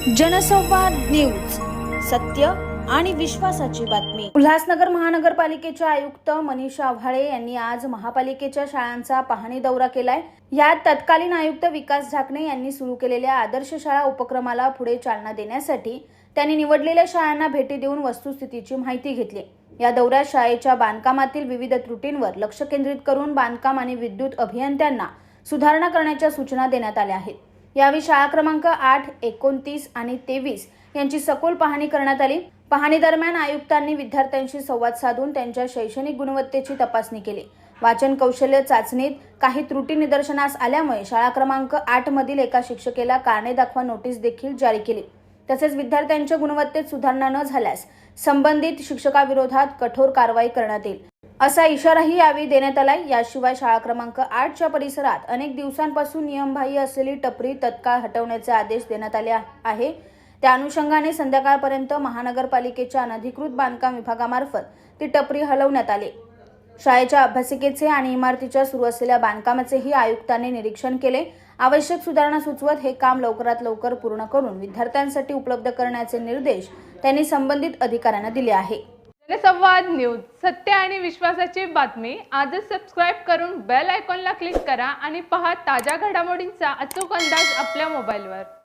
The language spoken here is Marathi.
जनसंवाद न्यूज, सत्य आणि विश्वासाची बातमी। उल्हासनगर महानगरपालिकेच्या आयुक्त मनीषा आव्हाळे यांनी आज महापालिकेच्या शाळांचा पाहणी दौरा केलाय। यात तत्कालीन आयुक्त विकास ढाकणे यांनी सुरू केलेल्या आदर्श शाळा उपक्रमाला पुढे चालना देण्यासाठी त्यांनी निवडलेल्या शाळांना भेटी देऊन वस्तुस्थितीची माहिती घेतली। या दौऱ्यात शाळेच्या बांधकामातील विविध त्रुटींवर लक्ष केंद्रित करून बांधकाम आणि विद्युत अभियंत्यांना सुधारणा करण्याच्या सूचना देण्यात आल्या आहेत। यावेळी शाळा क्रमांक 8, 29 आणि 23 यांची सखोल पाहणी करण्यात आली। पाहणी दरम्यान आयुक्तांनी विद्यार्थ्यांशी संवाद साधून त्यांच्या शैक्षणिक गुणवत्तेची तपासणी केली। वाचन कौशल्य चाचणीत काही त्रुटी निदर्शनास आल्यामुळे शाळा क्रमांक 8 मधील एका शिक्षकेला कारणे दाखवा नोटीस देखील जारी केली। तसेच विद्यार्थ्यांच्या गुणवत्तेत सुधारणा न झाल्यास संबंधित शिक्षकाविरोधात कठोर कारवाई करण्यात येईल असा इशाराही यावेळी देण्यात आला। याशिवाय शाळा क्रमांक 8च्या परिसरात अनेक दिवसांपासून नियमबाह्य असलेली टपरी तत्काळ हटवण्याचे आदेश देण्यात आले आहे। त्या अनुषंगाने संध्याकाळपर्यंत महानगरपालिकेच्या अनधिकृत बांधकाम विभागामार्फत ती टपरी हलवण्यात आली। शाळेच्या अभ्यासिकेचे आणि इमारतीच्या सुरू असलेल्या बांधकामाचेही आयुक्तांनी निरीक्षण केले। आवश्यक सुधारणा सुचवत हे काम लवकरात लवकर पूर्ण करून विद्यार्थ्यांसाठी उपलब्ध करण्याचे निर्देश त्यांनी संबंधित अधिकाऱ्यांना दिले आहे। जनसंवाद न्यूज, सत्य आणि विश्वासाची बातमी। आजच सबस्क्राइब करून बेल आयकॉनला क्लिक करा आणि पहा ताज्या घडामोडींचा अचूक अंदाज आपल्या मोबाईलवर।